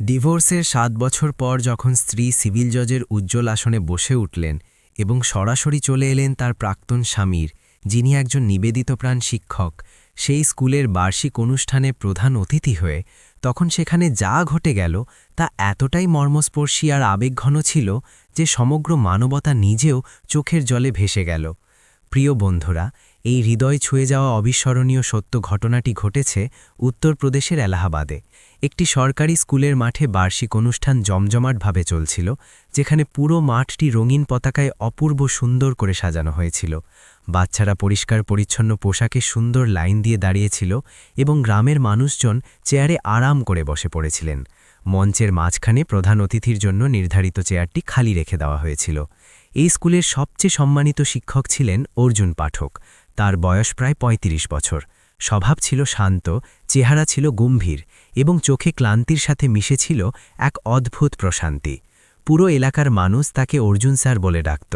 ডিভোর্সের ৭ বছর পর যখন স্ত্রী সিভিল জজের উজ্জ্বল আসনে বসে উঠলেন এবং সরাসরি চলে এলেন তার প্রাক্তন স্বামীর, যিনি একজন নিবেদিতপ্রাণ শিক্ষক, সেই স্কুলের বার্ষিক অনুষ্ঠানে প্রধান অতিথি হয়ে, তখন সেখানে যা ঘটে গেল তা এতটাই মর্মস্পর্শী আর আবেগঘন ছিল যে সমগ্র মানবতা নিজেও চোখের জলে ভেসে গেল। প্রিয় বন্ধুরা, এই হৃদয় ছুঁয়ে যাওয়া অবিস্মরণীয় সত্য ঘটনাটি ঘটেছে উত্তরপ্রদেশের এলাহাবাদে। একটি সরকারি স্কুলের মাঠে বার্ষিক অনুষ্ঠান জমজমাটভাবে চলছিল, যেখানে পুরো মাঠটি রঙিন পতাকায় অপূর্ব সুন্দর করে সাজানো হয়েছিল। বাচ্চারা পরিষ্কার পরিচ্ছন্ন পোশাকে সুন্দর লাইন দিয়ে দাঁড়িয়েছিল এবং গ্রামের মানুষজন চেয়ারে আরাম করে বসে পড়েছিলেন। মঞ্চের মাঝখানে প্রধান অতিথির জন্য নির্ধারিত চেয়ারটি খালি রেখে দেওয়া হয়েছিল। এই স্কুলের সবচেয়ে সম্মানিত শিক্ষক ছিলেন অর্জুন পাঠক। তার বয়স প্রায় ৩৫ বছর। স্বভাব ছিল শান্ত, চেহারা ছিল গম্ভীর এবং চোখে ক্লান্তির সাথে মিশেছিল এক অদ্ভুত প্রশান্তি। পুরো এলাকার মানুষ তাকে অর্জুন স্যার বলে ডাকত।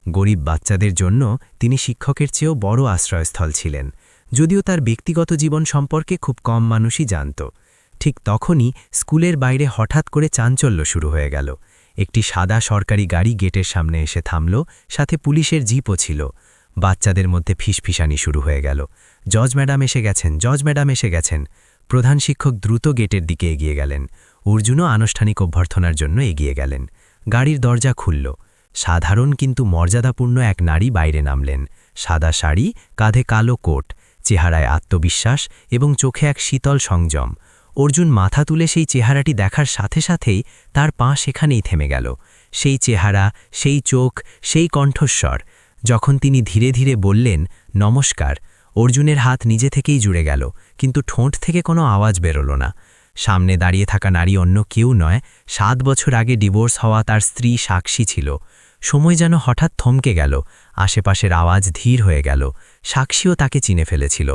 গরিব বাচ্চাদের জন্য তিনি শিক্ষকের চেয়েও বড় আশ্রয়স্থল ছিলেন, যদিও তার ব্যক্তিগত জীবন সম্পর্কে খুব কম মানুষই জানত। ঠিক তখনই স্কুলের বাইরে হঠাৎ করে চাঞ্চল্য শুরু হয়ে গেল। একটি সাদা সরকারি গাড়ি গেটের সামনে এসে থামল, সাথে পুলিশের জিপও ছিল। বাচ্চাদের মধ্যে ফিসফিসানি শুরু হয়ে গেল। জজ ম্যাডাম এসে গেছেন, জজ ম্যাডাম এসে গেছেন। প্রধান শিক্ষক দ্রুত গেটের দিকে এগিয়ে গেলেন। অর্জুনও আনুষ্ঠানিক অভ্যর্থনার জন্য এগিয়ে গেলেন। গাড়ির দরজা খুলল। সাধারণ কিন্তু মর্যাদাপূর্ণ এক নারী বাইরে নামলেন। সাদা শাড়ি, কাঁধে কালো কোট, চেহারায় আত্মবিশ্বাস এবং চোখে এক শীতল সংযম। অর্জুন মাথা তুলে সেই চেহারাটি দেখার সাথে সাথেই তার পা সেখানেই থেমে গেল। সেই চেহারা, সেই চোখ, সেই কণ্ঠস্বর। যখন তিনি ধীরে ধীরে বললেন, নমস্কার, অর্জুনের হাত নিজে থেকেই জুড়ে গেল, কিন্তু ঠোঁট থেকে কোনো আওয়াজ বেরোল না। সামনে দাঁড়িয়ে থাকা নারী অন্য কেউ নয়, ৭ বছর আগে ডিভোর্স হওয়া তার স্ত্রী সাক্ষী ছিল। সময় যেন হঠাৎ থমকে গেল, আশেপাশের আওয়াজ ধীর হয়ে গেল। সাক্ষীও তাকে চিনে ফেলেছিল।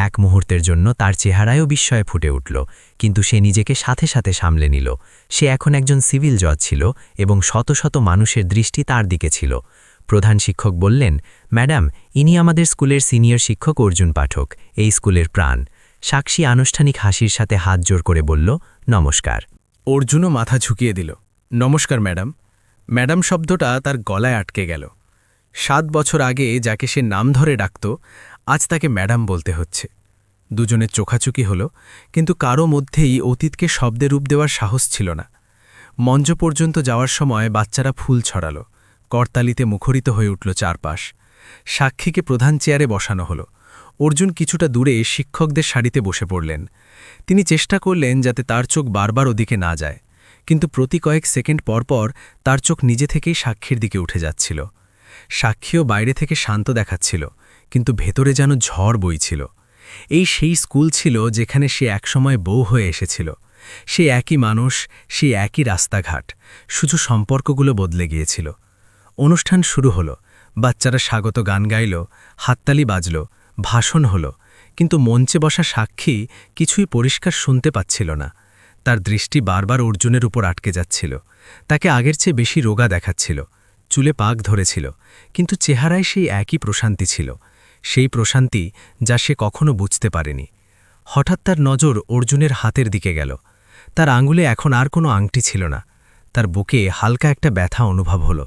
এক মুহূর্তের জন্য তার চেহারায়ও বিস্ময়ে ফুটে উঠল, কিন্তু সে নিজেকে সাথে সাথে সামলে নিল। সে এখন একজন সিভিল জজ ছিল এবং শত শত মানুষের দৃষ্টি তার দিকে ছিল। প্রধান শিক্ষক বললেন, ম্যাডাম, ইনি আমাদের স্কুলের সিনিয়র শিক্ষক অর্জুন পাঠক, এই স্কুলের প্রাণ। সাক্ষী আনুষ্ঠানিক হাসির সাথে হাত জোর করে বলল, নমস্কার। অর্জুনও মাথা ঝুঁকিয়ে দিল। নমস্কার ম্যাডাম। ম্যাডাম শব্দটা তার গলায় আটকে গেল। ৭ বছর আগে যাকে সে নাম ধরে ডাকত, আজ তাকে ম্যাডাম বলতে হচ্ছে। দুজনের চোখাচুকি হল, কিন্তু কারও মধ্যেই অতীতকে শব্দে রূপ দেওয়ার সাহস ছিল না। মঞ্চ পর্যন্ত যাওয়ার সময় বাচ্চারা ফুল ছড়াল। করতালিতে মুখরিত হয়ে উঠল চারপাশ। সাক্ষীকে প্রধান চেয়ারে বসানো হলো। অর্জুন কিছুটা দূরে শিক্ষকদের সারিতে বসে পড়লেন। তিনি চেষ্টা করলেন যাতে তার চোখ বারবার ওদিকে না যায়, কিন্তু প্রতি কয়েক সেকেন্ড পরপর তার চোখ নিজে থেকেই সাক্ষীর দিকে উঠে যাচ্ছিল। সাক্ষীও বাইরে থেকে শান্ত দেখাচ্ছিল, কিন্তু ভেতরে যেন ঝড় বইছিল। এই সেই স্কুল ছিল যেখানে সে একসময় বউ হয়ে এসেছিল। সে একই মানুষ, সেই একই রাস্তাঘাট, শুধু সম্পর্কগুলো বদলে গিয়েছিল। অনুষ্ঠান শুরু হলো। বাচ্চারা স্বাগত গান গাইল, হাততালি বাজল, ভাষণ হলো, কিন্তু মঞ্চে বসা সাক্ষী কিছুই পরিষ্কার শুনতে পাচ্ছিল না। তার দৃষ্টি বারবার অর্জুনের উপর আটকে যাচ্ছিল। তাকে আগের চেয়ে বেশি রোগা দেখাচ্ছিল, চুলে পাক ধরেছিল, কিন্তু চেহারায় সেই একই প্রশান্তি ছিল, সেই প্রশান্তি যা সে কখনো বুঝতে পারেনি। হঠাৎ তার নজর অর্জুনের হাতের দিকে গেল। তার আঙুলে এখন আর কোনো আংটি ছিল না। তার বুকে হালকা একটা ব্যথা অনুভব হলো।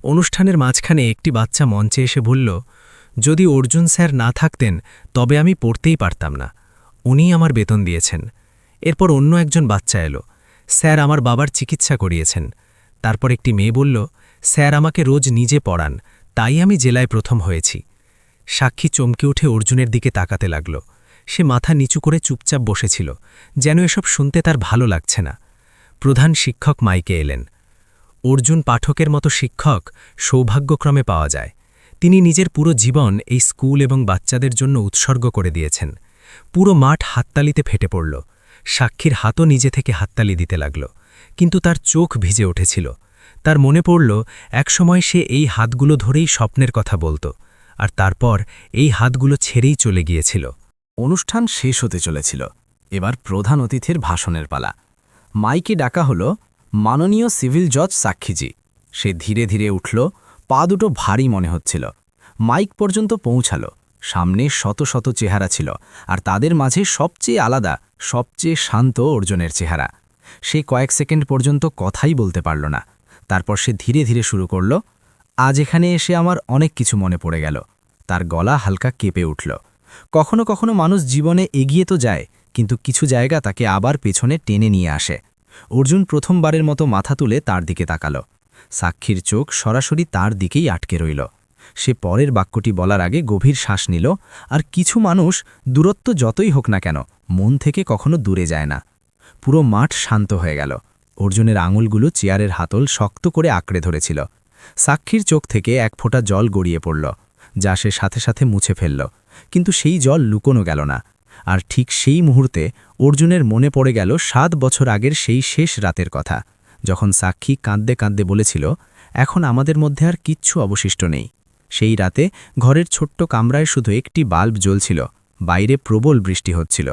অনুষ্ঠানের মাঝখানে একটি বাচ্চা মঞ্চে এসে বলল, যদি অর্জুন স্যার না থাকতেন তবে আমি পড়তেই পারতাম না। উনিই আমার বেতন দিয়েছেন। এরপর অন্য একজন বাচ্চা এলো, স্যার আমার বাবার চিকিৎসা করিয়েছেন। তারপর একটি মেয়ে বলল, স্যার আমাকে রোজ নিজে পড়ান, তাই আমি জেলায় প্রথম হয়েছি। সাক্ষী চমকে উঠে অর্জুনের দিকে তাকাতে লাগল। সে মাথা নিচু করে চুপচাপ বসেছিল, যেন এসব শুনতে তার ভালো লাগছে না। প্রধান শিক্ষক মাইকে এলেন। অর্জুন পাঠকের মতো শিক্ষক সৌভাগ্যক্রমে পাওয়া যায়। তিনি নিজের পুরো জীবন এই স্কুল এবং বাচ্চাদের জন্য উৎসর্গ করে দিয়েছেন। পুরো মাঠ হাততালিতে ফেটে পড়ল। সাক্ষীর হাতও নিজে থেকে হাততালি দিতে লাগল, কিন্তু তার চোখ ভিজে উঠেছিল। তার মনে পড়ল একসময় সে এই হাতগুলো ধরেই স্বপ্নের কথা বলত, আর তারপর এই হাতগুলো ছেড়েই চলে গিয়েছিল। অনুষ্ঠান শেষ হতে চলেছিল। এবার প্রধান অতিথির ভাষণের পালা। মাইকে ডাকা হলো, মাননীয় সিভিল জজ সাক্ষীজি। সে ধীরে ধীরে উঠল, পা দুটো ভারী মনে হচ্ছিল। মাইক পর্যন্ত পৌঁছাল। সামনে শত শত চেহারা ছিল, আর তাদের মাঝে সবচেয়ে আলাদা, সবচেয়ে শান্ত অর্জুনের চেহারা। সে কয়েক সেকেন্ড পর্যন্ত কথাই বলতে পারল না। তারপর সে ধীরে ধীরে শুরু করল, আজ এখানে এসে আমার অনেক কিছু মনে পড়ে গেল। তার গলা হালকা কেঁপে উঠল। কখনো কখনো মানুষ জীবনে এগিয়ে তো যায়, কিন্তু কিছু জায়গা তাকে আবার পেছনে টেনে নিয়ে আসে। অর্জুন প্রথমবারের মতো মাথা তুলে তার দিকে তাকাল। সাক্ষীর চোখ সরাসরি তার দিকেই আটকে রইল। সে পরের বাক্যটি বলার আগে গভীর শ্বাস নিল। আর কিছু মানুষ দূরত্ব যতই হোক না কেন মন থেকে কখনো দূরে যায় না। পুরো মাঠ শান্ত হয়ে গেল। অর্জুনের আঙুলগুলো চেয়ারের হাতল শক্ত করে আঁকড়ে ধরেছিল। সাক্ষীর চোখ থেকে এক ফোঁটা জল গড়িয়ে পড়ল, যা সে সাথে সাথে মুছে ফেলল। কিন্তু সেই জল লুকোনো গেল না। আর ঠিক সেই মুহূর্তে অর্জুনের মনে পড়ে গেল 7 বছর আগের সেই শেষ রাতের কথা, যখন সাক্ষী কাঁদতে কাঁদতে বলেছিল, এখন আমাদের মধ্যে আর কিচ্ছু অবশিষ্ট নেই। সেই রাতে ঘরের ছোট্ট কামরায় শুধু একটি বাল্ব জ্বলছিল। বাইরে প্রবল বৃষ্টি হচ্ছিল।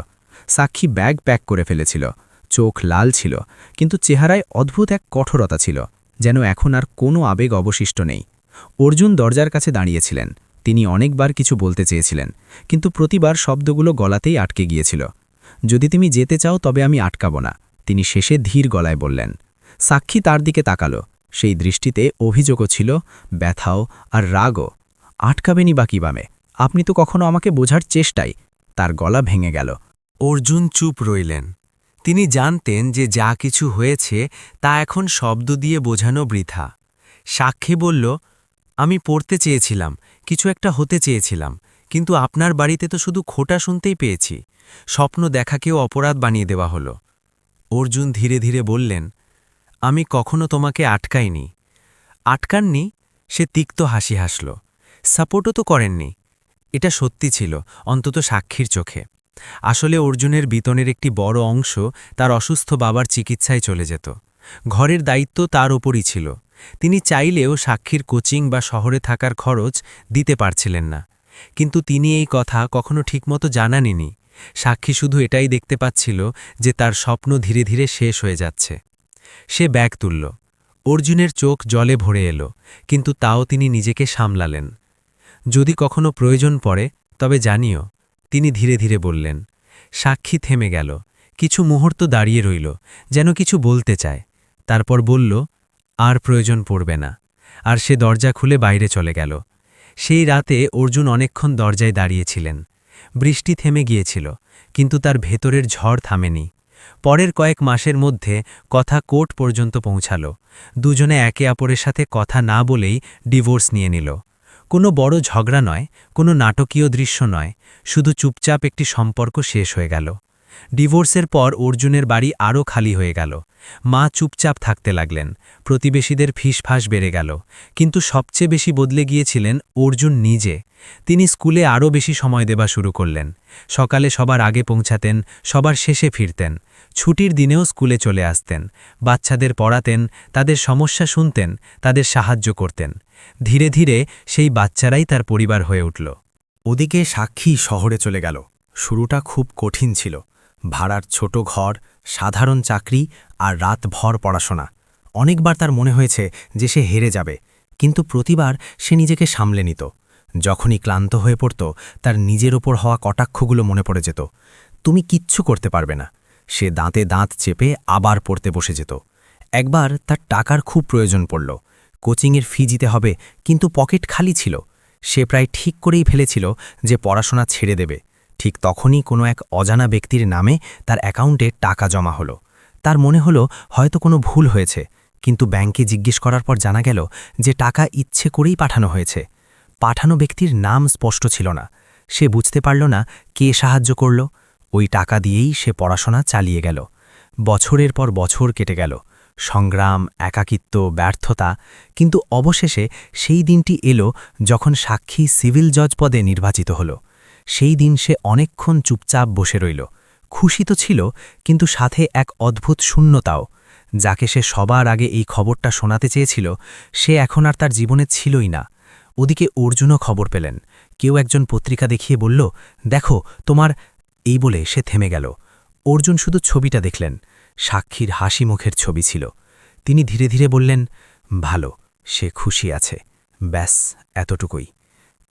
সাক্ষী ব্যাগ প্যাক করে ফেলেছিল। চোখ লাল ছিল, কিন্তু চেহারায় অদ্ভুত এক কঠোরতা ছিল, যেন এখন আর কোনো আবেগ অবশিষ্ট নেই। অর্জুন দরজার কাছে দাঁড়িয়েছিলেন। তিনি অনেকবার কিছু বলতে চেয়েছিলেন, কিন্তু প্রতিবার শব্দগুলো গলাতেই আটকে গিয়েছিল। যদি তুমি যেতে চাও তবে আমি আটকাব না, তিনি শেষে ধীর গলায় বললেন। সাক্ষী তার দিকে তাকালো। সেই দৃষ্টিতে অভিযোগও ছিল, ব্যথাও আর রাগও। আটকাবেনি বা কিভাবে? আপনি তো কখনো আমাকে বোঝার চেষ্টাই। তার গলা ভেঙে গেল। অর্জুন চুপ রইলেন। তিনি জানতেন যে যা কিছু হয়েছে তা এখন শব্দ দিয়ে বোঝানো বৃথা। সাক্ষী বলল, আমি পড়তে চেয়েছিলাম, কিছু একটা হতে চেয়েছিলাম, কিন্তু আপনার বাড়িতে তো শুধু খোঁটা শুনতেই পেয়েছি। স্বপ্ন দেখাকেও অপরাধ বানিয়ে দেওয়া হলো। অর্জুন ধীরে ধীরে বললেন, আমি কখনো তোমাকে আটকাইনি। আটকাননি? সে তিক্ত হাসি হাসল। সাপোর্টও তো করেননি। এটা সত্যি ছিল, অন্তত সাক্ষীর চোখে। আসলে অর্জুনের বেতনের একটি বড় অংশ তার অসুস্থ বাবার চিকিৎসায় চলে যেত। ঘরের দায়িত্ব তার ওপরই ছিল। তিনি চাইলেও সাক্ষীর কোচিং বা শহরে থাকার খরচ দিতে পারছিলেন না। কিন্তু তিনি এই কথা কখনো ঠিকমতো জানাননি। সাক্ষী শুধু এটাই দেখতে পাচ্ছিল যে তার স্বপ্ন ধীরে ধীরে শেষ হয়ে যাচ্ছে। সে ব্যাগ তুলল। অর্জুনের চোখ জলে ভরে এলো, কিন্তু তাও তিনি নিজেকে সামলালেন। যদি কখনো প্রয়োজন পড়ে তবে জানিও, তিনি ধীরে ধীরে বললেন। সাক্ষী থেমে গেল, কিছু মুহূর্ত দাঁড়িয়ে রইল, যেন কিছু বলতে চায়। তারপর বলল, আর প্রয়োজন পড়বে না। আর সে দরজা খুলে বাইরে চলে গেল। সেই রাতে অর্জুন অনেকক্ষণ দরজায় দাঁড়িয়েছিলেন। বৃষ্টি থেমে গিয়েছিল, কিন্তু তার ভেতরের ঝড় থামেনি। পরের কয়েক মাসের মধ্যে কথা কোর্ট পর্যন্ত পৌঁছাল। দুজনে একে অপরের সাথে কথা না বলেই ডিভোর্স নিয়ে নিল। কোনো বড় ঝগড়া নয়, কোনো নাটকীয় দৃশ্য নয়, শুধু চুপচাপ একটি সম্পর্ক শেষ হয়ে গেল। ডিভোর্সের পর অর্জুনের বাড়ি আরও খালি হয়ে গেল। মা চুপচাপ থাকতে লাগলেন। প্রতিবেশীদের ফিসফাস বেড়ে গেল। কিন্তু সবচেয়ে বেশি বদলে গিয়েছিলেন অর্জুন নিজে। তিনি স্কুলে আরও বেশি সময় দেওয়া শুরু করলেন। সকালে সবার আগে পৌঁছাতেন, সবার শেষে ফিরতেন। ছুটির দিনেও স্কুলে চলে আসতেন। বাচ্চাদের পড়াতেন, তাদের সমস্যা শুনতেন, তাদের সাহায্য করতেন। ধীরে ধীরে সেই বাচ্চারাই তার পরিবার হয়ে উঠল। ওদিকে সাক্ষী শহরে চলে গেল। শুরুটা খুব কঠিন ছিল। ভাড়ার ছোট ঘর, সাধারণ চাকরি আর রাতভর পড়াশোনা। অনেকবার তার মনে হয়েছে যে সে হেরে যাবে, কিন্তু প্রতিবার সে নিজেকে সামলে নিত। যখনই ক্লান্ত হয়ে পড়ত, তার নিজের ওপর হওয়া কটাক্ষগুলো মনে পড়ে যেত। তুমি কিচ্ছু করতে পারবে না। সে দাঁতে দাঁত চেপে আবার পড়তে বসে যেত। একবার তার টাকার খুব প্রয়োজন পড়ল। কোচিংয়ের ফি দিতে হবে, কিন্তু পকেট খালি ছিল। সে প্রায় ঠিক করেই ফেলেছিল যে পড়াশোনা ছেড়ে দেবে। ঠিক তখনই কোনো এক অজানা ব্যক্তির নামে তার অ্যাকাউন্টে টাকা জমা হলো। তার মনে হলো হয়তো কোনো ভুল হয়েছে, কিন্তু ব্যাংকে জিজ্ঞেস করার পর জানা গেল যে টাকা ইচ্ছে করেই পাঠানো হয়েছে। পাঠানো ব্যক্তির নাম স্পষ্ট ছিল না। সে বুঝতে পারল না কে সাহায্য করল। ওই টাকা দিয়েই সে পড়াশোনা চালিয়ে গেল। বছরের পর বছর কেটে গেল। সংগ্রাম, একাকিত্ব, ব্যর্থতা। কিন্তু অবশেষে সেই দিনটি এলো যখন সাক্ষী সিভিল জজ পদে নির্বাচিত হল। সেই দিন সে অনেকক্ষণ চুপচাপ বসে রইল। খুশি তো ছিল, কিন্তু সাথে এক অদ্ভুত শূন্যতাও। যাকে সে সবার আগে এই খবরটা শোনাতে চেয়েছিল, সে এখন আর তার জীবনে ছিলই না। ওদিকে অর্জুনও খবর পেলেন। কেউ একজন পত্রিকা দেখিয়ে বলল, দেখো তোমার, এই বলে সে থেমে গেল। অর্জুন শুধু ছবিটা দেখলেন। সাক্ষীর হাসি মুখের ছবি ছিল। তিনি ধীরে ধীরে বললেন, ভালো, সে খুশি আছে, ব্যাস এতটুকুই।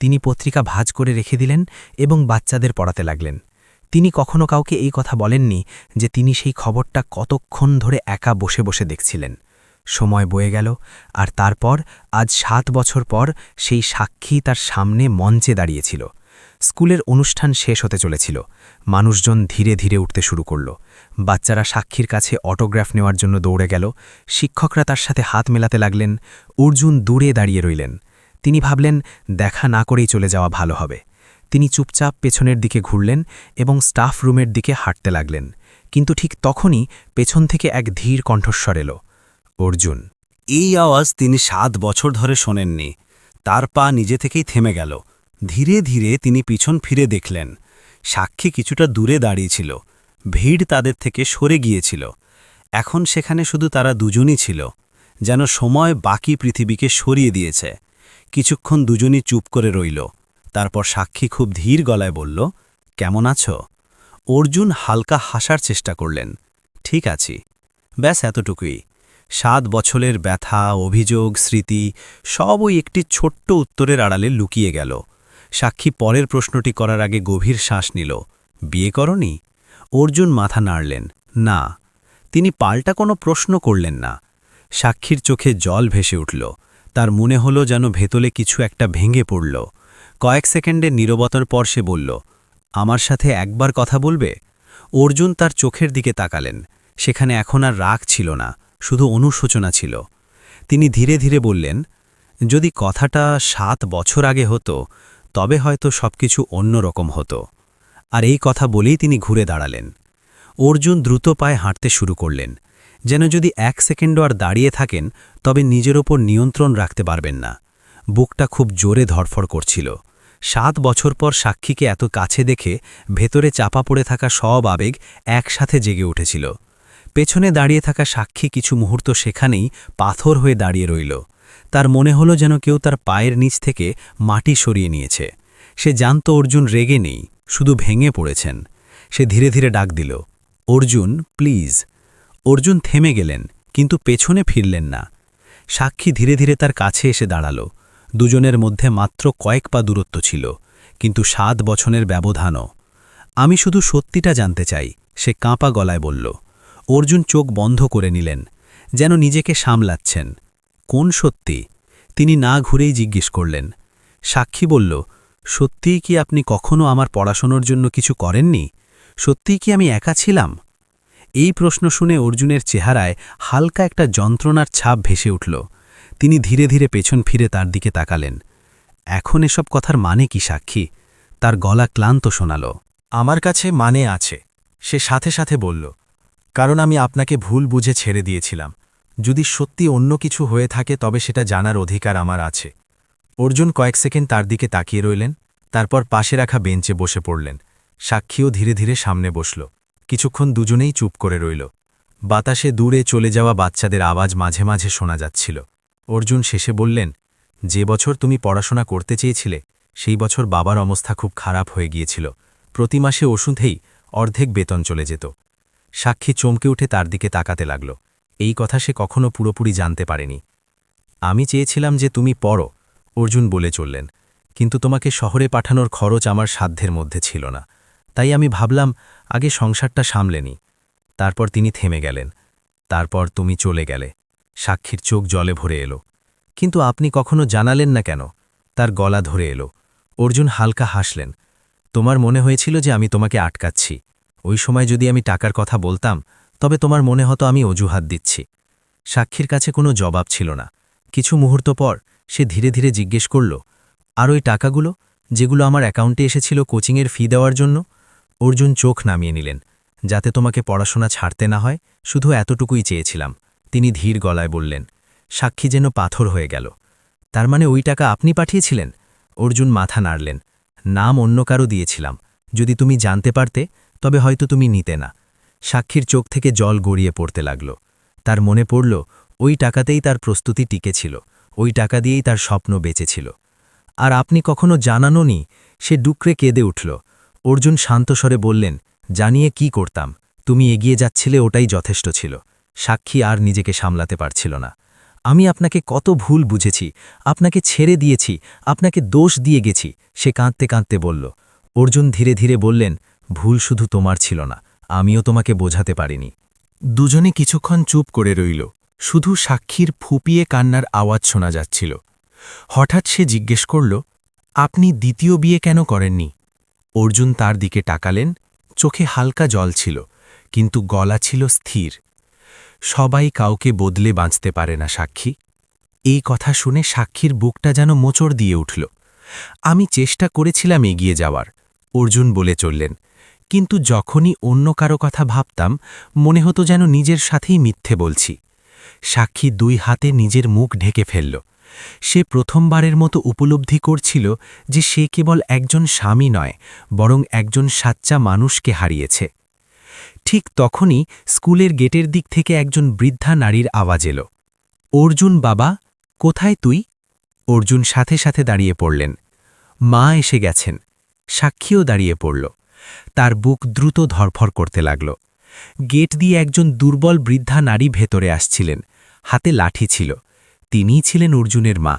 তিনি পত্রিকা ভাঁজ করে রেখে দিলেন এবং বাচ্চাদের পড়াতে লাগলেন। তিনি কখনো কাউকে এই কথা বলেননি যে তিনি সেই খবরটা কতক্ষণ ধরে একা বসে বসে দেখছিলেন। সময় বয়ে গেল, আর তারপর আজ 7 বছর পর সেই সাক্ষী তার সামনে মঞ্চে দাঁড়িয়েছিল। স্কুলের অনুষ্ঠান শেষ হতে চলেছিল। মানুষজন ধীরে ধীরে উঠতে শুরু করল। বাচ্চারা সাক্ষীর কাছে অটোগ্রাফ নেওয়ার জন্য দৌড়ে গেল। শিক্ষকরা তার সাথে হাত মেলাতে লাগলেন। অর্জুন দূরে দাঁড়িয়ে রইলেন। তিনি ভাবলেন দেখা না করেই চলে যাওয়া ভালো হবে। তিনি চুপচাপ পেছনের দিকে ঘুরলেন এবং স্টাফ রুমের দিকে হাঁটতে লাগলেন। কিন্তু ঠিক তখনই পেছন থেকে এক ধীর কণ্ঠস্বর এলো, অর্জুন। এই আওয়াজ তিনি 7 বছর ধরে শোনেননি। তার পা নিজে থেকেই থেমে গেল। ধীরে ধীরে তিনি পিছন ফিরে দেখলেন, সাক্ষী কিছুটা দূরে দাঁড়িয়েছিল। ভিড় তাদের থেকে সরে গিয়েছিল। এখন সেখানে শুধু তারা দুজনই ছিল, যেন সময় বাকি পৃথিবীকে সরিয়ে দিয়েছে। কিছুক্ষণ দুজনই চুপ করে রইল। তারপর সাক্ষী খুব ধীর গলায় বলল, কেমন আছো? অর্জুন হালকা হাসার চেষ্টা করলেন, ঠিক আছি। ব্যাস এতটুকুই। 7 বছরের ব্যথা, অভিযোগ, স্মৃতি সব ওই একটি ছোট্ট উত্তরের আড়ালে লুকিয়ে গেল। সাক্ষী পরের প্রশ্নটি করার আগে গভীর শ্বাস নিল, বিয়ে করনি? অর্জুন মাথা নাড়লেন, না। তিনি পাল্টা কোনো প্রশ্ন করলেন না। সাক্ষীর চোখে জল ভেসে উঠল। তার মনে হলো যেন ভেতলে কিছু একটা ভেঙে পড়ল। কয়েক সেকেন্ডের নীরবতার পর সে বলল, আমার সাথে একবার কথা বলবে? অর্জুন তার চোখের দিকে তাকালেন। সেখানে এখন আর রাগ ছিল না, শুধু অনুশোচনা ছিল। তিনি ধীরে ধীরে বললেন, যদি কথাটা 7 বছর আগে হতো তবে হয়তো সবকিছু অন্যরকম হতো। আর এই কথা বলেই তিনি ঘুরে দাঁড়ালেন। অর্জুন দ্রুত পায়ে হাঁটতে শুরু করলেন, যেন যদি 1 সেকেন্ডও আর দাঁড়িয়ে থাকেন তবে নিজের ওপর নিয়ন্ত্রণ রাখতে পারবেন না। বুকটা খুব জোরে ধড়ফড় করছিল। 7 বছর পর সাক্ষীকে এত কাছে দেখে ভেতরে চাপা পড়ে থাকা সব আবেগ একসাথে জেগে উঠেছিল। পেছনে দাঁড়িয়ে থাকা সাক্ষী কিছু মুহূর্ত সেখানেই পাথর হয়ে দাঁড়িয়ে রইল। তার মনে হলো যেন কেউ তার পায়ের নিচ থেকে মাটি সরিয়ে নিয়েছে। সে জানত অর্জুন রেগে নেই, শুধু ভেঙে পড়েছেন। সে ধীরে ধীরে ডাক দিল, অর্জুন প্লিজ। অর্জুন থেমে গেলেন, কিন্তু পেছনে ফিরলেন না। সাক্ষী ধীরে ধীরে তার কাছে এসে দাঁড়াল। দুজনের মধ্যে মাত্র কয়েক পা দূরত্ব ছিল, কিন্তু 7 বছরের ব্যবধানও। আমি শুধু সত্যিটা জানতে চাই, সে কাঁপা গলায় বলল। অর্জুন চোখ বন্ধ করে নিলেন, যেন নিজেকে সামলাচ্ছেন। কোন সত্যি? তিনি না ঘুরেই জিজ্ঞেস করলেন। সাক্ষী বলল, সত্যিই কি আপনি কখনো আমার পড়াশোনার জন্য কিছু করেননি? সত্যিই কি আমি একা ছিলাম? এই প্রশ্ন শুনে অর্জুনের চেহারায় হালকা একটা যন্ত্রণার ছাপ ভেসে উঠল। তিনি ধীরে ধীরে পেছন ফিরে তার দিকে তাকালেন। এখন এসব কথার মানে কি সাক্ষী? তার গলা ক্লান্ত শোনাল। আমার কাছে মানে আছে, সে সাথে সাথে বলল, কারণ আমি আপনাকে ভুল বুঝে ছেড়ে দিয়েছিলাম। যদি সত্যি অন্য কিছু হয়ে থাকে তবে সেটা জানার অধিকার আমার আছে। অর্জুন কয়েক সেকেন্ড তার দিকে তাকিয়ে রইলেন, তারপর পাশে রাখা বেঞ্চে বসে পড়লেন। সাক্ষীও ধীরে ধীরে সামনে বসল। কিছুক্ষণ দুজনেই চুপ করে রইল। বাতাসে দূরে চলে যাওয়া বাচ্চাদের আওয়াজ মাঝে মাঝে শোনা যাচ্ছিল। অর্জুন শেষে বললেন, যে বছর তুমি পড়াশোনা করতে চেয়েছিলে সেই বছর বাবার অবস্থা খুব খারাপ হয়ে গিয়েছিল। প্রতি মাসে ওষুধেই অর্ধেক বেতন চলে যেত। সাক্ষী চমকে উঠে তার দিকে তাকাতে লাগল। এই কথা সে কখনো পুরোপুরি জানতে পারেনি। আমি চেয়েছিলাম যে তুমি পড়ো, অর্জুন বলে চললেন, কিন্তু তোমাকে শহরে পাঠানোর খরচ আমার সাধ্যের মধ্যে ছিল না। তাই আমি ভাবলাম আগে সংসারটা সামলে নি। তারপর তিনি থেমে গেলেন। তারপর তুমি চলে গেলে। সাক্ষীর চোখ জলে ভরে এলো। কিন্তু আপনি কখনো জানালেন না কেন? তার গলা ধরে এলো। অর্জুন হালকা হাসলেন। তোমার মনে হয়েছিল যে আমি তোমাকে আটকাচ্ছি। ওই সময় যদি আমি টাকার কথা বলতাম তবে তোমার মনে হতো আমি অজুহাত দিচ্ছি। সাক্ষীর কাছে কোনো জবাব ছিল না। কিছু মুহূর্ত পর সে ধীরে ধীরে জিজ্ঞেস করল, আর ওই টাকাগুলো যেগুলো আমার অ্যাকাউন্টে এসেছিল কোচিংয়ের ফি দেওয়ার জন্য? অর্জুন চোখ নামিয়ে নিলেন। যাতে তোমাকে পড়াশোনা ছাড়তে না হয়, শুধু এতটুকুই চেয়েছিলাম, তিনি ধীর গলায় বললেন। সাক্ষী যেন পাথর হয়ে গেল। তার মানে ওই টাকা আপনি পাঠিয়েছিলেন? অর্জুন মাথা নাড়লেন। নাম অন্য কারো দিয়েছিলাম। যদি তুমি জানতে পারতে তবে হয়তো তুমি নিতে না। সাক্ষীর চোখ থেকে জল গড়িয়ে পড়তে লাগল। তার মনে পড়ল ওই টাকাতেই তার প্রস্তুতি টিকেছিল, ওই টাকা দিয়েই তার স্বপ্ন বেঁচেছিল। আর আপনি কখনো জানানোনি? সে ডুকরে কেঁদে উঠল। অর্জুন শান্ত স্বরে বললেন, জানিয়ে কি করতাম? তুমি এগিয়ে যাচ্ছিলে, ওটাই যথেষ্ট ছিল। সাক্ষী আর নিজেকে সামলাতে পারছিল না। আমি আপনাকে কত ভুল বুঝেছি, আপনাকে ছেড়ে দিয়েছি, আপনাকে দোষ দিয়ে গেছি, সে কাঁদতে কাঁদতে বলল। অর্জুন ধীরে ধীরে বললেন, ভুল শুধু তোমার ছিল না, আমিও তোমাকে বোঝাতে পারিনি। দুজনে কিছুক্ষণ চুপ করে রইল, শুধু সাক্ষীর ফুপিয়ে কান্নার আওয়াজ শোনা যাচ্ছিল। হঠাৎ সে জিজ্ঞেস করল, আপনি দ্বিতীয় বিয়ে কেন করেননি? অর্জুন তার দিকে তাকালেন, চোখে হালকা জল ছিল, কিন্তু গলা ছিল স্থির। সবাই কাউকে বদলে বাঁচতে পারে না সাক্ষী। এই কথা শুনে সাক্ষীর বুকটা যেন মোচড় দিয়ে উঠল। আমি চেষ্টা করেছিলাম এগিয়ে যাওয়ার, অর্জুন বলে চললেন, কিন্তু যখনই অন্য কারো কথা ভাবতাম মনে হতো যেন নিজের সাথেই মিথ্যে বলছি। সাক্ষী 2 হাতে নিজের মুখ ঢেকে ফেলল। সে প্রথমবারের মতো উপলব্ধি করছিল যে সে কেবল একজন স্বামী নয়, বরং একজন সাচ্চা মানুষকে হারিয়েছে। ঠিক তখনই স্কুলের গেটের দিক থেকে একজন বৃদ্ধা নারীর আওয়াজ এলো, অর্জুন বাবা, কোথায় তুই? অর্জুন সাথে সাথে দাঁড়িয়ে পড়লেন। মা এসে গেছেন। সাক্ষীও দাঁড়িয়ে পড়ল। তার বুক দ্রুত ধরফর করতে লাগল। গেট দিয়ে একজন দুর্বল বৃদ্ধা নারী ভেতরে আসছিলেন, হাতে লাঠি ছিল। তিনিই ছিলেন অর্জুনের মা,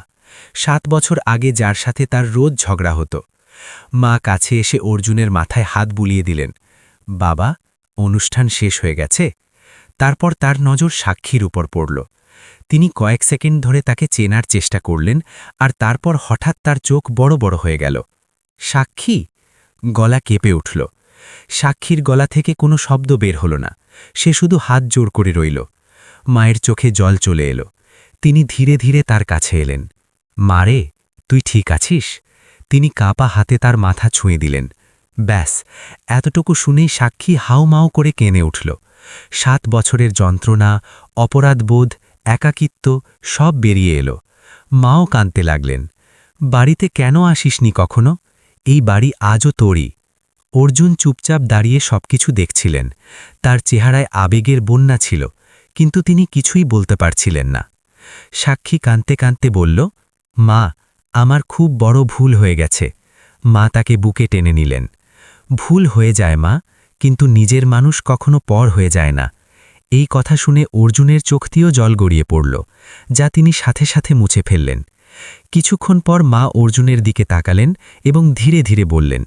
7 বছর আগে যার সাথে তার রোজ ঝগড়া হতো। মা কাছে এসে অর্জুনের মাথায় হাত বুলিয়ে দিলেন। বাবা, অনুষ্ঠান শেষ হয়ে গেছে। তারপর তার নজর সাক্ষীর উপর পড়ল। তিনি কয়েক সেকেন্ড ধরে তাকে চেনার চেষ্টা করলেন, আর তারপর হঠাৎ তার চোখ বড় বড় হয়ে গেল। সাক্ষী! গলা কেঁপে উঠল। সাক্ষীর গলা থেকে কোনো শব্দ বের হল না, সে শুধু হাত জোর করে রইল। মায়ের চোখে জল চলে এলো। তিনি ধীরে ধীরে তার কাছে এলেন। মারে, তুই ঠিক আছিস? তিনি কাঁপা হাতে তার মাথা ছুঁয়ে দিলেন। ব্যাস, এতটুকু শুনেই সাক্ষী হাউমাউ করে কেঁদে উঠল। 7 বছরের যন্ত্রণা, অপরাধবোধ, একাকিত্ব সব বেরিয়ে এলো। মাও কাঁদতে লাগলেন। বাড়িতে কেন আসিসনি কখনো? এই বাড়ি আজও তোরই। অর্জুন চুপচাপ দাঁড়িয়ে সবকিছু দেখছিলেন। তার চেহারায় আবেগের বন্যা ছিল, কিন্তু তিনি কিছুই বলতে পারছিলেন না। সাক্ষী কাঁদতে কাঁদতে বলল, মা, আমার খুব বড় ভুল হয়ে গেছে। মা তাকে বুকে টেনে নিলেন। ভুল হয়ে যায় মা, কিন্তু নিজের মানুষ কখনো পর হয়ে যায় না। এই কথা শুনে অর্জুনের চোখ দিয়েও জল গড়িয়ে পড়ল, যা তিনি সাথে সাথে মুছে ফেললেন। কিছুক্ষণ পর মা অর্জুনের দিকে তাকালেন এবং ধীরে ধীরে বললেন,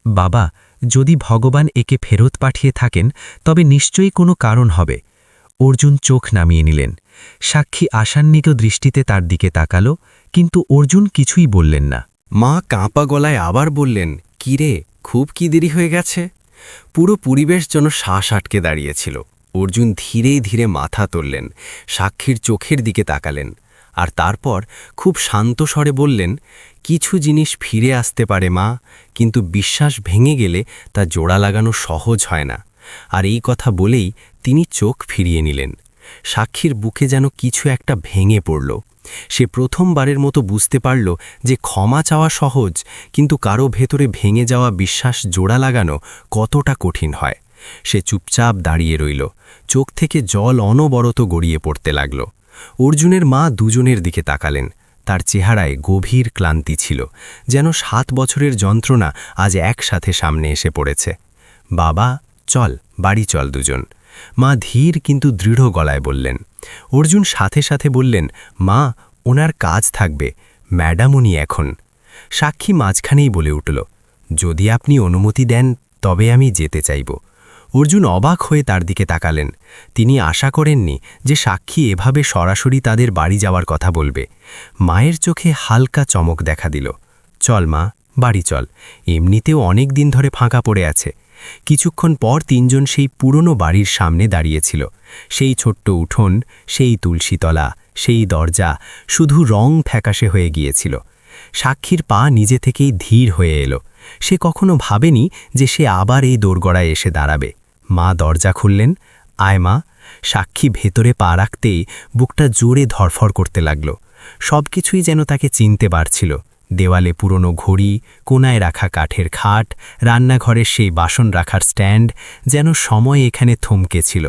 বাবা, যদি ভগবান একে ফেরত পাঠিয়ে থাকেন তবে নিশ্চয়ই কোনো কারণ হবে। অর্জুন চোখ নামিয়ে নিলেন। সাক্ষী আশান্বিত দৃষ্টিতে তার দিকে তাকালো, কিন্তু অর্জুন কিছুই বললেন না। মা কাঁপা গলায় আবার বললেন, কি রে, খুব কি দেরি হয়ে গেছে? পুরো পরিবেশ যেন শ্বাস আটকে দাঁড়িয়েছিল। অর্জুন ধীরে ধীরে মাথা তুললেন, সাক্ষীর চোখের দিকে তাকালেন, আর তারপর খুব শান্ত স্বরে বললেন, কিছু জিনিস ফিরে আসতে পারে মা, কিন্তু বিশ্বাস ভেঙে গেলে তা জোড়া লাগানো সহজ হয় না। আর এই কথা বলেই তিনি চোখ ফিরিয়ে নিলেন। সাক্ষীর বুকে যেন কিছু একটা ভেঙে পড়ল। সে প্রথমবারের মতো বুঝতে পারল যে ক্ষমা চাওয়া সহজ, কিন্তু কারো ভেতরে ভেঙে যাওয়া বিশ্বাস জোড়া লাগানো কতটা কঠিন হয়। সে চুপচাপ দাঁড়িয়ে রইল, চোখ থেকে জল অনবরত গড়িয়ে পড়তে লাগল। অর্জুনের মা দুজনের দিকে তাকালেন। তার চেহারায় গভীর ক্লান্তি ছিল, যেন 7 বছরের যন্ত্রণা আজ একসাথে সামনে এসে পড়েছে। বাবা, চল, বাড়ি চল দুজন, মা ধীর কিন্তু দৃঢ় গলায় বললেন। অর্জুন সাথে সাথে বললেন, মা, ওনার কাজ থাকবে, ম্যাডাম উনি এখন। সাক্ষী মাঝখানেই বলে উঠল, যদি আপনি অনুমতি দেন তবে আমি যেতে চাইব। অর্জুন অবাক হয়ে তার দিকে তাকালেন। তিনি আশা করেননি যে সাক্ষী এভাবে সরাসরি তাদের বাড়ি যাওয়ার কথা বলবে। মায়ের চোখে হালকা চমক দেখা দিল। চল মা, বাড়ি চল, এমনিতেও অনেক দিন ধরে ফাঁকা পড়ে আছে। কিছুক্ষণ পর 3 জন সেই পুরনো বাড়ির সামনে দাঁড়িয়েছিল। সেই ছোট্ট উঠোন, সেই তুলসীতলা, সেই দরজা, শুধু রং ফ্যাকাশে হয়ে গিয়েছিল। সাক্ষীর পা নিজে থেকেই ধীর হয়ে এলো। সে কখনো ভাবেনি যে সে আবার এই দোরগড়ায় এসে দাঁড়াবে। মা দরজা খুললেন। আয় মা। সাক্ষী ভেতরে পা রাখতেই বুকটা জোরে ধরফর করতে লাগল। সবকিছুই যেন তাকে চিনতে পারছিল। দেওয়ালে পুরনো ঘড়ি, কোনায় রাখা কাঠের খাট, রান্নাঘরের সেই বাসন রাখার স্ট্যান্ড, যেন সময় এখানে থমকে ছিল।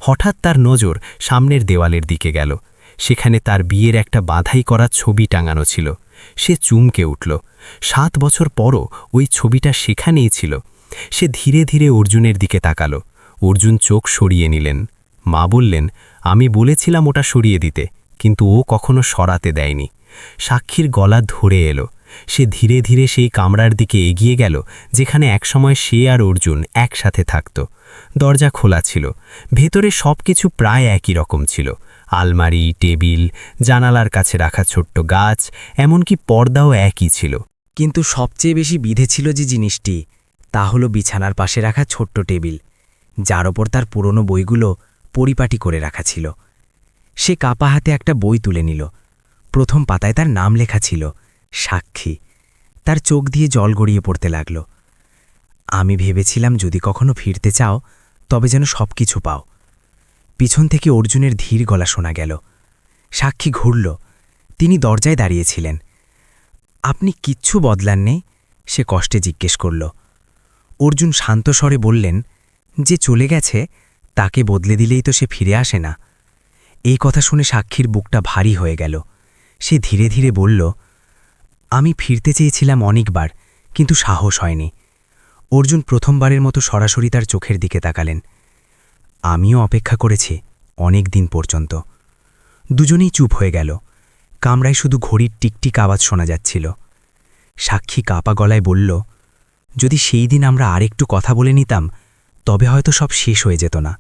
হঠাৎ তার নজর সামনের দেওয়ালের দিকে গেল। সেখানে তার বিয়ের একটা বাধাই করা ছবি টাঙানো ছিল। সে চমকে উঠল। 7 বছর পরও ওই ছবিটা সেখানেই ছিল। সে ধীরে ধীরে অর্জুনের দিকে তাকালো। অর্জুন চোখ সরিয়ে নিলেন। মা বললেন, আমি বলেছিলাম ওটা সরিয়ে দিতে, কিন্তু ও কখনো সরাতে দেয়নি। সাক্ষীর গলা ধরে এলো। সে ধীরে ধীরে সেই কামরার দিকে এগিয়ে গেল যেখানে একসময় সে আর অর্জুন একসাথে থাকত। দরজা খোলা ছিল, ভেতরে সব কিছু প্রায় একই রকম ছিল। আলমারি, টেবিল, জানালার কাছে রাখা ছোট্ট গাছ, এমনকি পর্দাও একই ছিল। কিন্তু সবচেয়ে বেশি বিঁধেছিল যে জিনিসটি, তা হলো বিছানার পাশে রাখা ছোট্ট টেবিল, যার ওপর তার পুরনো বইগুলো পরিপাটি করে রাখা ছিল। সে কাপা হাতে একটা বই তুলে নিল। প্রথম পাতায় তার নাম লেখা ছিল সাক্ষী। তার চোখ দিয়ে জল গড়িয়ে পড়তে লাগল। আমি ভেবেছিলাম যদি কখনো ফিরতে চাও তবে যেন সব কিছু পাও। পিছন থেকে অর্জুনের ধীর গলা শোনা গেল। সাক্ষী ঘুরল। তিনি দরজায় দাঁড়িয়েছিলেন। আপনি কিচ্ছু বদলাননি? সে কষ্টে জিজ্ঞেস করল। অর্জুন শান্ত স্বরে বললেন, যে চলে গেছে তাকে বদলে দিলেই তো সে ফিরে আসে না। এই কথা শুনে সাক্ষীর বুকটা ভারী হয়ে গেল। সে ধীরে ধীরে বলল, আমি ফিরতে চেয়েছিলাম অনেকবার, কিন্তু সাহস হয়নি। অর্জুন প্রথমবারের মতো সরাসরি তার চোখের দিকে তাকালেন। আমিও অপেক্ষা করেছি অনেক দিন পর্যন্ত। দুজনেই চুপ হয়ে গেল। কামরায় শুধু ঘড়ির টিকটিক আওয়াজ শোনা যাচ্ছিল। সাক্ষী কাপা গলায় বলল, যদি সেই দিন আমরা আরেকটু কথা বলে নিতাম তবে হয়তো সব শেষ হয়ে যেত না।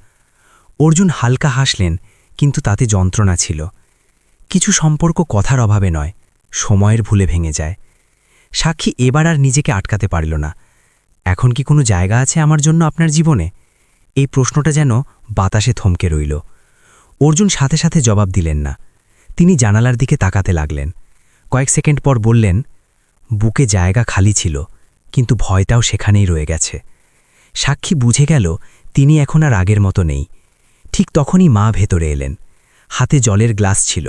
অর্জুন হালকা হাসলেন, কিন্তু তাতে যন্ত্রণা ছিল। কিছু সম্পর্ক কথার অভাবে নয়, সময়ের ভুলে ভেঙে যায়। সাক্ষী এবার আর নিজেকে আটকাতে পারল না। এখন কি কোনো জায়গা আছে আমার জন্য আপনার জীবনে? এই প্রশ্নটা যেন বাতাসে থমকে রইল। অর্জুন সাথে সাথে জবাব দিলেন না। তিনি জানালার দিকে তাকাতে লাগলেন। কয়েক সেকেন্ড পর বললেন, বুকে জায়গা খালি ছিল, কিন্তু ভয়টাও সেখানেই রয়ে গেছে। সাক্ষী বুঝে গেল তিনি এখন আর আগের মতো নেই। ঠিক তখনই মা ভেতরে এলেন। হাতে জলের গ্লাস ছিল।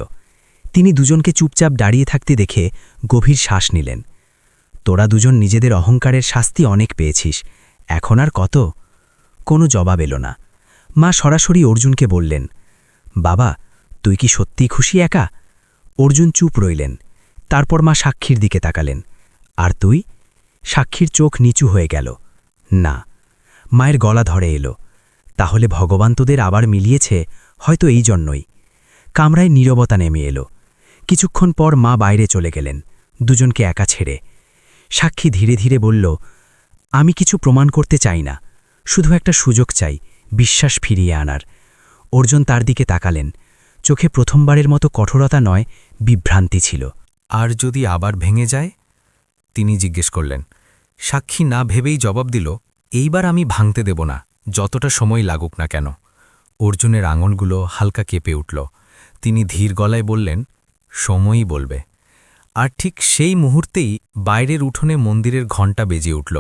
তিনি দুজনকে চুপচাপ দাঁড়িয়ে থাকতে দেখে গভীর শ্বাস নিলেন। তোরা দুজন নিজেদের অহংকারের শাস্তি অনেক পেয়েছিস, এখন আর কত? কোনো জবাব এলো না। মা সরাসরি অর্জুনকে বললেন, বাবা, তুই কি সত্যিই খুশি একা? অর্জুন চুপ রইলেন। তারপর মা সাক্ষীর দিকে তাকালেন। আর তুই? সাক্ষীর চোখ নিচু হয়ে গেল। না। মায়ের গলা ধরে এলো, তাহলে ভগবান তোদের আবার মিলিয়েছে, হয়তো এই জন্যই। কামরায় নীরবতা নেমে এলো। কিছুক্ষণ পর মা বাইরে চলে গেলেন, দুজনকে একা ছেড়ে। সাক্ষী ধীরে ধীরে বলল, আমি কিছু প্রমাণ করতে চাই না, শুধু একটা সুযোগ চাই বিশ্বাস ফিরিয়ে আনার। অর্জুন তার দিকে তাকালেন। চোখে প্রথমবারের মতো কঠোরতা নয়, বিভ্রান্তি ছিল। আর যদি আবার ভেঙে যায়? তিনি জিজ্ঞেস করলেন। সাক্ষী না ভেবেই জবাব দিল, এইবার আমি ভাঙতে দেব না, যতটা সময় লাগুক না কেন। অর্জুনের আঙুলগুলো হালকা কেঁপে উঠল। তিনি ধীর গলায় বললেন, সময়ই বলবে। আর ঠিক সেই মুহূর্তেই বাইরের উঠোনে মন্দিরের ঘণ্টা বেজে উঠল।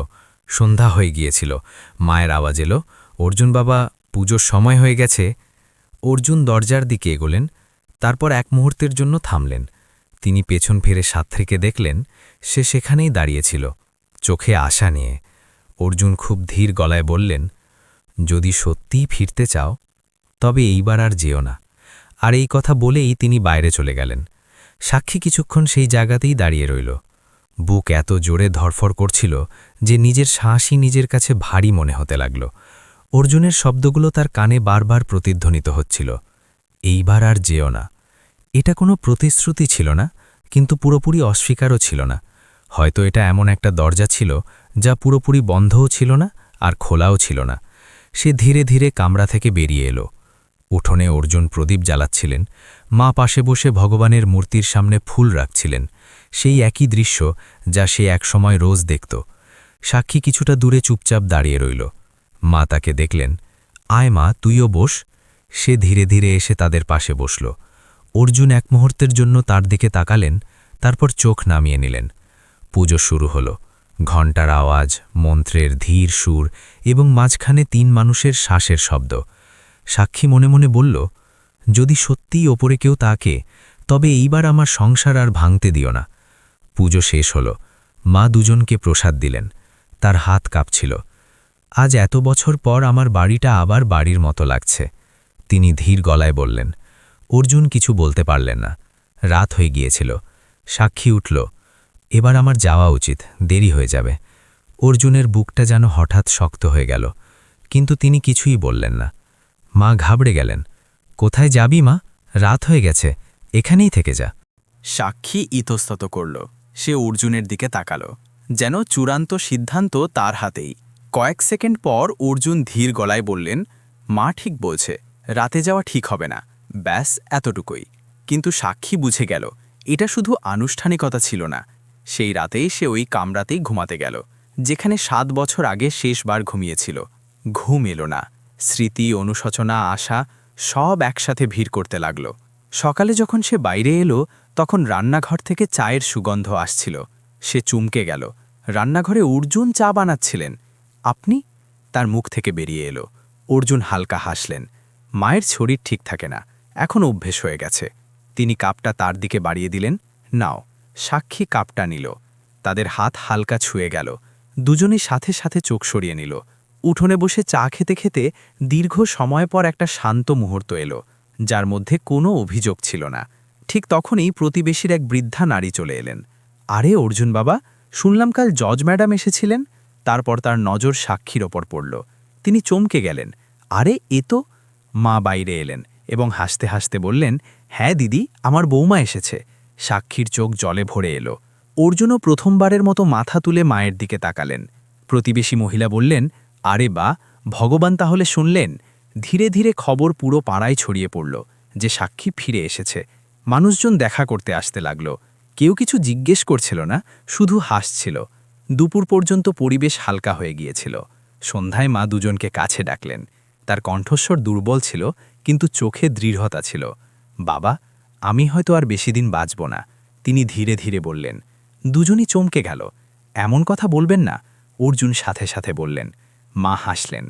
সন্ধ্যা হয়ে গিয়েছিল। মায়ের আওয়াজ এলো, অর্জুন বাবা, পুজোর সময় হয়ে গেছে। অর্জুন দরজার দিকে এগোলেন, তারপর এক মুহূর্তের জন্য থামলেন। তিনি পেছন ফিরে সাত্ত্রীকে দেখলেন, সে সেখানেই দাঁড়িয়েছিল, চোখে আশা নিয়ে। অর্জুন খুব ধীর গলায় বললেন, যদি সত্যিই ফিরতে চাও তবে এইবার আর যেও না। আর এই কথা বলেই তিনি বাইরে চলে গেলেন। সাক্ষী কিছুক্ষণ সেই জায়গাতেই দাঁড়িয়ে রইল। বুক এত জোরে ধরফর করছিল যে নিজের শ্বাসই নিজের কাছে ভারী মনে হতে লাগল। অর্জুনের শব্দগুলো তার কানে বারবার প্রতিধ্বনিত হচ্ছিল, এইবার আর যেও না। এটা কোনো প্রতিশ্রুতি ছিল না, কিন্তু পুরোপুরি অস্বীকারও ছিল না। হয়তো এটা এমন একটা দরজা ছিল যা পুরোপুরি বন্ধও ছিল না আর খোলাও ছিল না। সে ধীরে ধীরে কামরা থেকে বেরিয়ে এলো। উঠোনে অর্জুন প্রদীপ জ্বালাচ্ছিলেন। মা পাশে বসে ভগবানের মূর্তির সামনে ফুল রাখছিলেন। সেই একই দৃশ্য যা সে একসময় রোজ দেখত। সাক্ষী কিছুটা দূরে চুপচাপ দাঁড়িয়ে রইল। মা তাকে দেখলেন। আয় মা, তুইও বস। সে ধীরে ধীরে এসে তাদের পাশে বসল। অর্জুন এক মুহূর্তের জন্য তার দিকে তাকালেন, তারপর চোখ নামিয়ে নিলেন। পুজো শুরু হল। ঘণ্টার আওয়াজ, মন্ত্রের ধীর সুর এবং মাঝখানে 3 মানুষের শ্বাসের শব্দ। সাক্ষী মনে মনে বলল, যদি সত্যিই ওপরে কেউ তাকে, তবে এইবার আমার সংসার আর ভাঙতে দিও না। পুজো শেষ হল। মা দুজনকে প্রসাদ দিলেন। তার হাত কাঁপছিল। আজ এত বছর পর আমার বাড়িটা আবার বাড়ির মতো লাগছে, তিনি ধীর গলায় বললেন। অর্জুন কিছু বলতে পারলেন না। রাত হয়ে গিয়েছিল। সাক্ষী উঠল, এবার আমার যাওয়া উচিত, দেরি হয়ে যাবে। অর্জুনের বুকটা যেন হঠাৎ শক্ত হয়ে গেল, কিন্তু তিনি কিছুই বললেন না। মা ঘাবড়ে গেলেন। কোথায় যাবি মা? রাত হয়ে গেছে, এখানেই থেকে যা। সাক্ষী ইতস্তত করল। সে অর্জুনের দিকে তাকালো, যেন চূড়ান্ত সিদ্ধান্ত তার হাতেই। কয়েক সেকেন্ড পর অর্জুন ধীর গলায় বললেন, মা ঠিক বলছে, রাতে যাওয়া ঠিক হবে না, ব্যাস এতটুকুই। কিন্তু সাক্ষী বুঝে গেল এটা শুধু আনুষ্ঠানিকতা ছিল না। সেই রাতেই সে ওই কামরাতেই ঘুমাতে গেল, যেখানে 7 বছর আগে শেষবার ঘুমিয়েছিল। ঘুম এলো না, স্মৃতি, অনুশোচনা, আশা সব একসাথে ভিড় করতে লাগল। সকালে যখন সে বাইরে এলো, তখন রান্নাঘর থেকে চায়ের সুগন্ধ আসছিল। সে চমকে গেল, রান্নাঘরে অর্জুন চা বানাচ্ছিলেন। আপনি? তার মুখ থেকে বেরিয়ে এলো। অর্জুন হালকা হাসলেন। মায়ের শরীর ঠিক থাকে না, এখন অভ্যেস হয়ে গেছে। তিনি কাপটা তার দিকে বাড়িয়ে দিলেন। নাও। সাক্ষী কাপটা নিল। তাদের হাত হালকা ছুঁয়ে গেল। দুজনই সাথে সাথে চোখ সরিয়ে নিল। উঠোনে বসে চা খেতে খেতে দীর্ঘ সময় পর একটা শান্ত মুহূর্ত এলো, যার মধ্যে কোনো অভিযোগ ছিল না। ঠিক তখনই প্রতিবেশীর এক বৃদ্ধা নারী চলে এলেন। আরে অর্জুন বাবা, শুনলাম কাল জজ ম্যাডাম এসেছিলেন। তারপর তার নজর সাক্ষীর ওপর পড়ল। তিনি চমকে গেলেন। আরে এ তো। মা বাইরে এলেন এবং হাসতে হাসতে বললেন, হ্যাঁ দিদি, আমার বৌমা এসেছে। সাক্ষীর চোখ জলে ভরে এলো। অর্জুনও প্রথমবারের মতো মাথা তুলে মায়ের দিকে তাকালেন। প্রতিবেশী মহিলা বললেন, আরে বা, ভগবান তাহলে শুনলেন। ধীরে ধীরে খবর পুরো পাড়ায় ছড়িয়ে পড়ল যে সাক্ষী ফিরে এসেছে। মানুষজন দেখা করতে আসতে লাগল। কেউ কিছু জিজ্ঞেস করছিল না, শুধু হাসছিল। দুপুর পর্যন্ত পরিবেশ হালকা হয়ে গিয়েছিল। সন্ধ্যায় মা দুজনকে কাছে ডাকলেন। তার কণ্ঠস্বর দুর্বল ছিল, কিন্তু চোখে দৃঢ়তা ছিল। বাবা, আমি হয়তো আর বেশি দিন বাঁচব না, তিনি ধীরে ধীরে বললেন। দুজনই চমকে গেল। এমন কথা বলবেন না, অর্জুন সাথে সাথে বললেন। মা হাসলেন।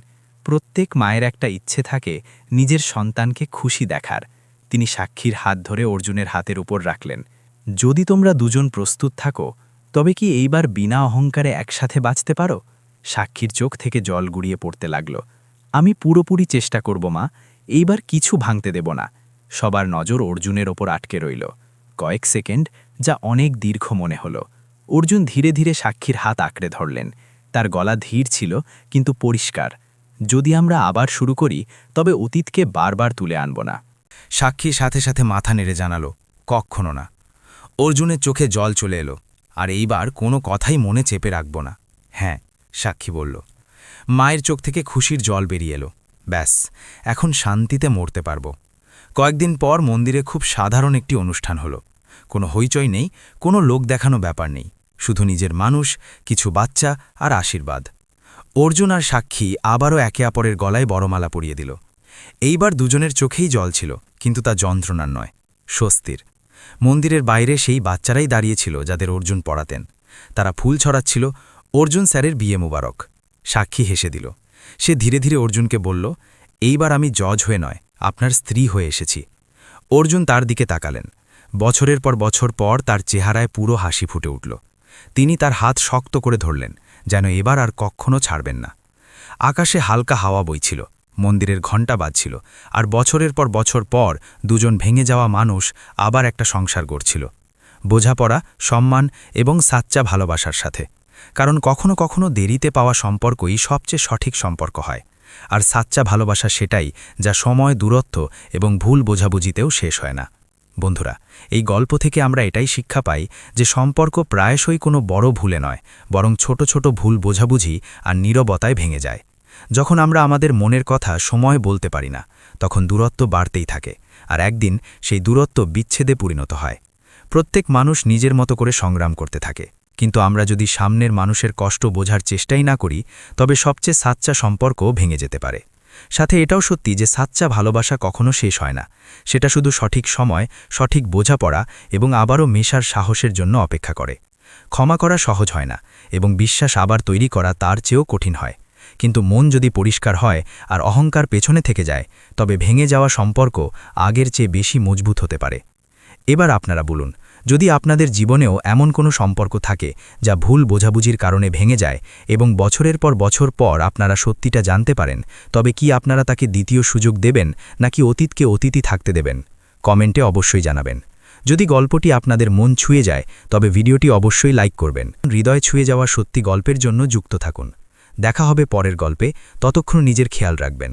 প্রত্যেক মায়ের একটা ইচ্ছে থাকে নিজের সন্তানকে খুশি দেখার। তিনি সাক্ষীর হাত ধরে অর্জুনের হাতের উপর রাখলেন। যদি তোমরা দুজন প্রস্তুত থাকো, তবে কি এইবার বিনা অহংকারে একসাথে বাঁচতে পারো? সাক্ষীর চোখ থেকে জল গড়িয়ে পড়তে লাগল। আমি পুরোপুরি চেষ্টা করব মা, এইবার কিছু ভাঙতে দেব না। সবার নজর অর্জুনের ওপর আটকে রইল। কয়েক সেকেন্ড, যা অনেক দীর্ঘ মনে হলো। অর্জুন ধীরে ধীরে সাক্ষীর হাত আঁকড়ে ধরলেন। তার গলা ধীর ছিল, কিন্তু পরিষ্কার। যদি আমরা আবার শুরু করি, তবে অতীতকে বারবার তুলে আনব না। সাক্ষী সাথে সাথে মাথা নেড়ে জানালো, কক্ষনো না। অর্জুনের চোখে জল চলে এলো। আর এইবার কোনো কথাই মনে চেপে রাখব না। হ্যাঁ, সাক্ষী বলল। মায়ের চোখ থেকে খুশির জল বেরিয়ে এলো। ব্যাস, এখন শান্তিতে মরতে পারব। কয়েকদিন পর মন্দিরে খুব সাধারণ একটি অনুষ্ঠান হলো। কোনো হইচই নেই, কোনো লোক দেখানো ব্যাপার নেই, শুধু নিজের মানুষ, কিছু বাচ্চা আর আশীর্বাদ। অর্জুন আর সাক্ষী আবারও একে অপরের গলায় বড়মালা পরিয়ে দিল। এইবার দুজনের চোখেই জল ছিল, কিন্তু তা যন্ত্রণার নয়, স্বস্তির। মন্দিরের বাইরে সেই বাচ্চারাই দাঁড়িয়েছিল যাদের অর্জুন পড়াতেন। তারা ফুল ছড়াচ্ছিল, অর্জুন স্যারের বিয়ে মোবারক। সাক্ষী হেসে দিল। সে ধীরে ধীরে অর্জুনকে বলল, এইবার আমি জজ হয়ে নয়, আপনার স্ত্রী হয়ে এসেছি। অর্জুন তার দিকে তাকালেন। বছরের পর বছর পর তার চেহারায় পুরো হাসি ফুটে উঠল। তিনি তার হাত শক্ত করে ধরলেন, যেন এবার আর কখনো ছাড়বেন না। আকাশে হালকা হাওয়া বইছিল, মন্দিরের ঘণ্টা বাজছিল, আর বছরের পর বছর পর দুজন ভেঙে যাওয়া মানুষ আবার একটা সংসার গড়ছিল। বোঝাপড়া, সম্মান এবং সাচ্চা ভালোবাসার সাথে। কারণ কখনো কখনো দেরিতে পাওয়া সম্পর্কই সবচেয়ে সঠিক সম্পর্ক হয়। আর সাচ্চা ভালোবাসা সেটাই, যা সময়, দূরত্ব এবং ভুল বোঝাবুঝিতেও শেষ হয় না। বন্ধুরা, এই গল্প থেকে আমরা এটাই শিক্ষা পাই যে সম্পর্ক প্রায়শই কোনো বড় ভুলে নয়, বরং ছোট ছোট ভুল বোঝাবুঝি আর নীরবতায় ভেঙে যায়। যখন আমরা আমাদের মনের কথা সময় বলতে পারি না, তখন দূরত্ব বাড়তেই থাকে, আর একদিন সেই দূরত্ব বিচ্ছেদে পরিণত হয়। প্রত্যেক মানুষ নিজের মতো করে সংগ্রাম করতে থাকে, কিন্তু আমরা যদি সামনের মানুষের কষ্ট বোঝার চেষ্টাই না করি, তবে সবচেয়ে সাচ্চা সম্পর্ক ভেঙে যেতে পারে। সাথে এটাও সত্যি যে সাচ্চা ভালোবাসা কখনো শেষ হয় না। সেটা শুধু সঠিক সময়, সঠিক বোঝাপড়া এবং আবারও মেশার সাহসের জন্য অপেক্ষা করে। ক্ষমা করা সহজ হয় না, এবং বিশ্বাস আবার তৈরি করা তার চেয়েও কঠিন হয়। কিন্তু মন যদি পরিষ্কার হয় আর অহংকার পেছনে থেকে যায়, তবে ভেঙে যাওয়া সম্পর্ক আগের চেয়ে বেশি মজবুত হতে পারে। এবার আপনারা বলুন, যদি আপনাদের জীবনেও এমন কোনো সম্পর্ক থাকে যা ভুল বোঝাবুঝির কারণে ভেঙে যায় এবং বছরের পর বছর পর আপনারা সত্যিটা জানতে পারেন, তবে কি আপনারা তাকে দ্বিতীয় সুযোগ দেবেন, নাকি অতীতকে অতীতই থাকতে দেবেন? কমেন্টে অবশ্যই জানাবেন। যদি গল্পটি আপনাদের মন ছুঁয়ে যায়, তবে ভিডিওটি অবশ্যই লাইক করবেন। হৃদয় ছুঁয়ে যাওয়া সত্যি গল্পের জন্য যুক্ত থাকুন। দেখা হবে পরের গল্পে, ততক্ষণ নিজের খেয়াল রাখবেন।